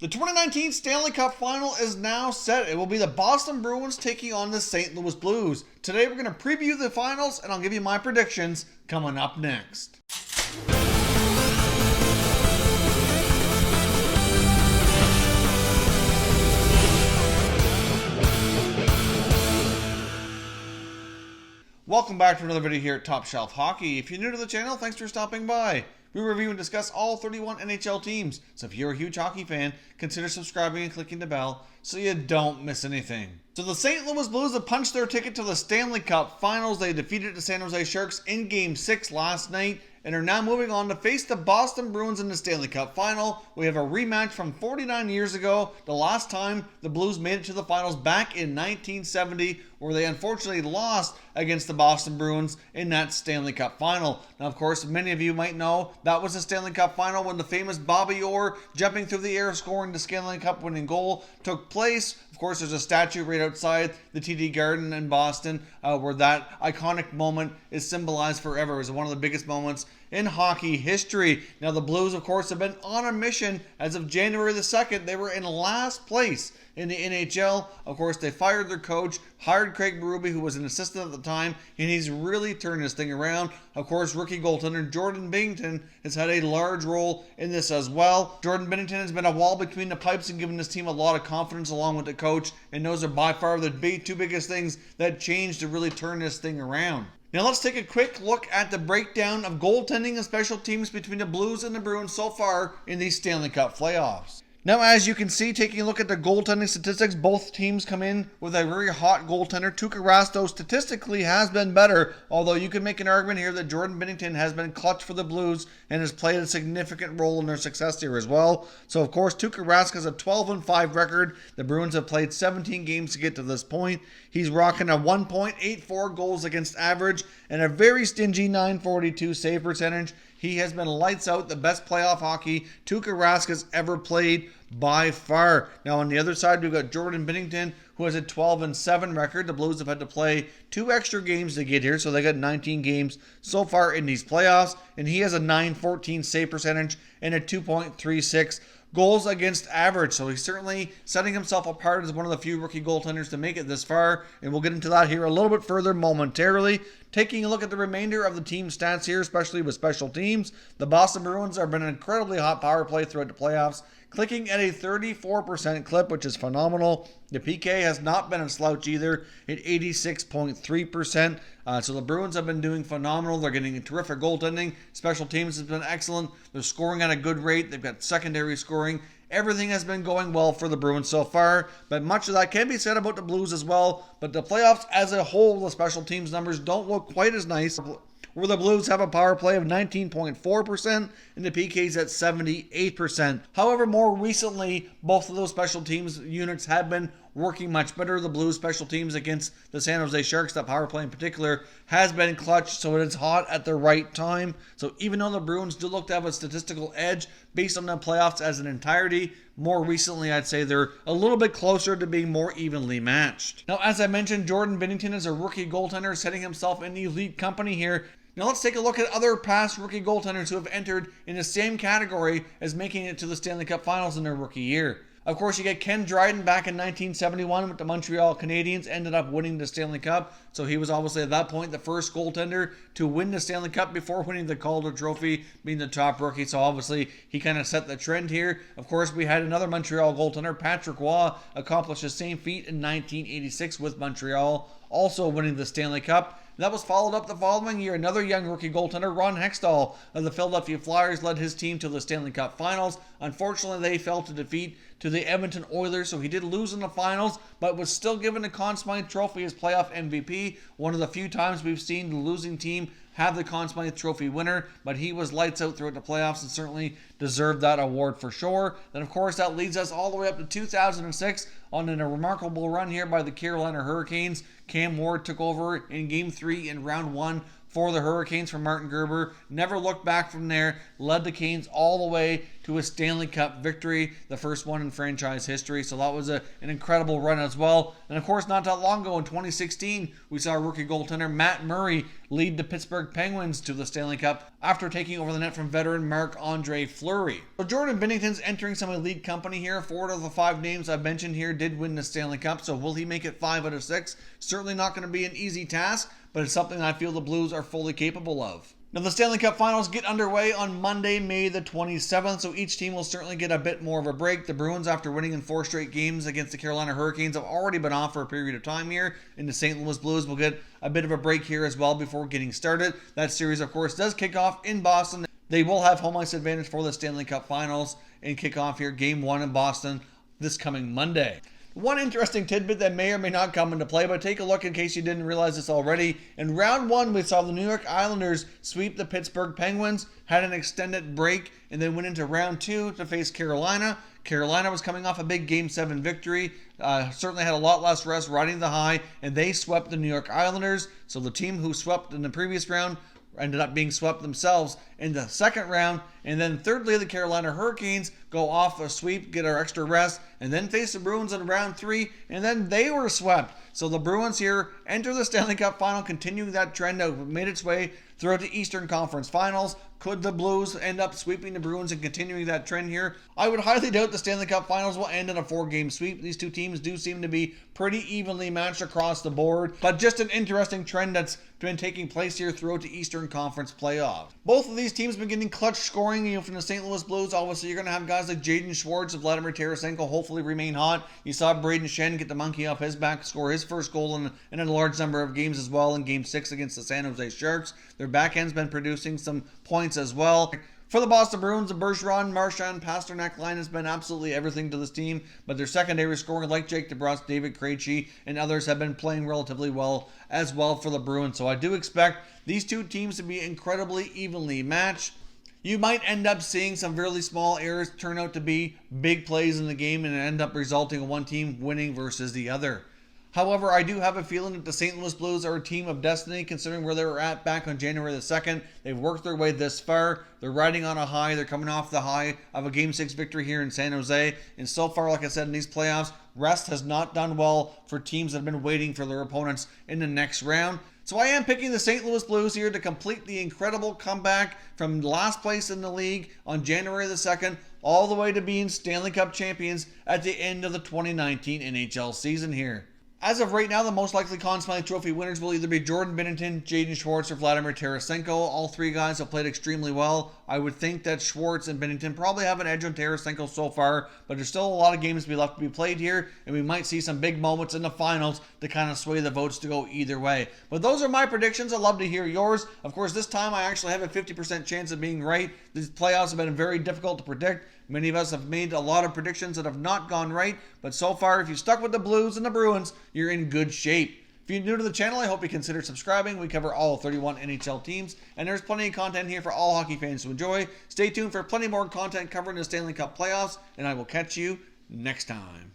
The 2019 Stanley Cup Final is now set. It will be the Boston Bruins taking on the St. Louis Blues. Today we're going to preview the finals and I'll give you my predictions coming up next. Welcome back to another video here at Top Shelf Hockey. If you're new to the channel, thanks for stopping by. We review and discuss all 31 NHL teams, so if you're a huge hockey fan, consider subscribing and clicking the bell so you don't miss anything. So the St. Louis Blues have punched their ticket to the Stanley Cup Finals. They defeated the San Jose Sharks in Game 6 last night and are now moving on to face the Boston Bruins in the Stanley Cup Final. We have a rematch from 49 years ago, the last time the Blues made it to the finals back in 1970, where they unfortunately lost against the Boston Bruins in that Stanley Cup Final. Now, of course, many of you might know that was the Stanley Cup Final when the famous Bobby Orr jumping through the air scoring the Stanley Cup winning goal took place. Of course, there's a statue right outside the TD Garden in Boston where that iconic moment is symbolized forever. It was one of the biggest moments in hockey history. Now, the Blues, of course, have been on a mission as of January the 2nd. They were in last place in the NHL. Of course, they fired their coach, hired Craig Berube, who was an assistant at the time, and he's really turned this thing around. Of course, rookie goaltender Jordan Binnington has had a large role in this as well. Jordan Binnington has been a wall between the pipes and given this team a lot of confidence along with the coach, and those are by far the two biggest things that changed to really turn this thing around. Now let's take a quick look at the breakdown of goaltending and special teams between the Blues and the Bruins so far in these Stanley Cup playoffs. Now, as you can see, taking a look at the goaltending statistics, both teams come in with a very hot goaltender. Tuukka Rask statistically has been better, although you can make an argument here that Jordan Binnington has been clutch for the Blues and has played a significant role in their success here as well. So, of course, Tuukka Rask has a 12-5 record. The Bruins have played 17 games to get to this point. He's rocking a 1.84 goals against average and a very stingy .942 save percentage. He has been lights out, the best playoff hockey Tuukka Rask has ever played by far. Now on the other side, we've got Jordan Binnington, who has a 12-7 record. The Blues have had to play 2 extra games to get here, so they got 19 games so far in these playoffs, and he has a .914 save percentage and a 2.36 goals against average. So he's certainly setting himself apart as one of the few rookie goaltenders to make it this far, and we'll get into that here a little bit further momentarily. Taking a look at the remainder of the team stats here, especially with special teams, the Boston Bruins have been an incredibly hot power play throughout the playoffs, clicking at a 34% clip, which is phenomenal. The PK has not been a slouch either at 86.3%. So the Bruins have been doing phenomenal. They're getting terrific goaltending. Special teams has been excellent. They're scoring at a good rate. They've got secondary scoring. Everything has been going well for the Bruins so far, but much of that can be said about the Blues as well. But the playoffs as a whole, the special teams numbers don't look quite as nice, where the Blues have a power play of 19.4% and the PKs at 78%. However, more recently, both of those special teams units have been working much better. The Blues special teams against the San Jose Sharks, that power play in particular, has been clutch, so it is hot at the right time. So even though the Bruins do look to have a statistical edge based on the playoffs as an entirety, more recently I'd say they're a little bit closer to being more evenly matched. Now, as I mentioned, Jordan Binnington is a rookie goaltender setting himself in elite company here. Now let's take a look at other past rookie goaltenders who have entered in the same category as making it to the Stanley Cup Finals in their rookie year. Of course, you get Ken Dryden back in 1971 with the Montreal Canadiens, ended up winning the Stanley Cup. So he was obviously at that point the first goaltender to win the Stanley Cup before winning the Calder Trophy, being the top rookie. So obviously he kind of set the trend here. Of course, we had another Montreal goaltender, Patrick Roy, accomplish the same feat in 1986 with Montreal, also winning the Stanley Cup. That was followed up the following year. Another young rookie goaltender, Ron Hextall of the Philadelphia Flyers, led his team to the Stanley Cup Finals. Unfortunately, they fell to defeat to the Edmonton Oilers, so he did lose in the finals, but was still given the Conn Smythe Trophy as playoff MVP. One of the few times we've seen the losing team have the Conn Smythe Trophy winner, but he was lights out throughout the playoffs and certainly deserved that award for sure. Then, of course, that leads us all the way up to 2006 on a remarkable run here by the Carolina Hurricanes. Cam Ward took over in Game 3 in Round 1 for the Hurricanes from Martin Gerber. Never looked back from there. Led the Canes all the way to a Stanley Cup victory, the first one in franchise history. So that was an incredible run as well. And of course, not that long ago in 2016, we saw rookie goaltender Matt Murray lead the Pittsburgh Penguins to the Stanley Cup after taking over the net from veteran Marc-Andre Fleury. So Jordan Binnington's entering some elite company here. 4 out of the 5 names I've mentioned here did win the Stanley Cup. So will he make it 5 out of 6? Certainly not going to be an easy task, but it's something I feel the Blues are fully capable of. Now, the Stanley Cup Finals get underway on Monday, May the 27th, so each team will certainly get a bit more of a break. The Bruins, after winning in 4 straight games against the Carolina Hurricanes, have already been off for a period of time here, and the St. Louis Blues will get a bit of a break here as well before getting started. That series, of course, does kick off in Boston. They will have home ice advantage for the Stanley Cup Finals and kick off here Game 1 in Boston this coming Monday. One interesting tidbit that may or may not come into play, but take a look in case you didn't realize this already. In round 1, we saw the New York Islanders sweep the Pittsburgh Penguins, had an extended break, and then went into round 2 to face Carolina. Carolina was coming off a big Game 7 victory, certainly had a lot less rest riding the high, and they swept the New York Islanders. So the team who swept in the previous round ended up being swept themselves in the second round. And then thirdly, the Carolina Hurricanes go off a sweep, get our extra rest, and then face the Bruins in round 3, and then they were swept. So the Bruins here enter the Stanley Cup Final, continuing that trend that made its way throughout the Eastern Conference Finals. Could the Blues end up sweeping the Bruins and continuing that trend here? I would highly doubt the Stanley Cup Finals will end in a 4-game sweep. These two teams do seem to be pretty evenly matched across the board, but just an interesting trend that's been taking place here throughout the Eastern Conference Playoffs. Both of these teams have been getting clutch scoring from the St. Louis Blues. Obviously, you're going to have guys like Jaden Schwartz and Vladimir Tarasenko hopefully remain hot. You saw Braden Shen get the monkey off his back, score his first goal in a large number of games as well in Game 6 against the San Jose Sharks. Their backend's been producing some points as well. For the Boston Bruins, the Bergeron, Marchand, Pasternak line has been absolutely everything to this team, but their secondary scoring, like Jake DeBrusk, David Krejci, and others, have been playing relatively well as well for the Bruins. So I do expect these two teams to be incredibly evenly matched. You might end up seeing some really small errors turn out to be big plays in the game and end up resulting in one team winning versus the other. However, I do have a feeling that the St. Louis Blues are a team of destiny, considering where they were at back on January the 2nd. They've worked their way this far. They're riding on a high. They're coming off the high of a Game 6 victory here in San Jose. And so far, like I said, in these playoffs, rest has not done well for teams that have been waiting for their opponents in the next round. So I am picking the St. Louis Blues here to complete the incredible comeback from last place in the league on January the 2nd all the way to being Stanley Cup champions at the end of the 2019 NHL season here. As of right now, the most likely Conn Smythe Trophy winners will either be Jordan Binnington, Jaden Schwartz, or Vladimir Tarasenko. All three guys have played extremely well. I would think that Schwartz and Binnington probably have an edge on Tarasenko so far, but there's still a lot of games to be left to be played here, and we might see some big moments in the finals to kind of sway the votes to go either way. But those are my predictions. I'd love to hear yours. Of course, this time I actually have a 50% chance of being right. These playoffs have been very difficult to predict. Many of us have made a lot of predictions that have not gone right, but so far, if you stuck with the Blues and the Bruins, you're in good shape. If you're new to the channel, I hope you consider subscribing. We cover all 31 NHL teams, and there's plenty of content here for all hockey fans to enjoy. Stay tuned for plenty more content covering the Stanley Cup Playoffs, and I will catch you next time.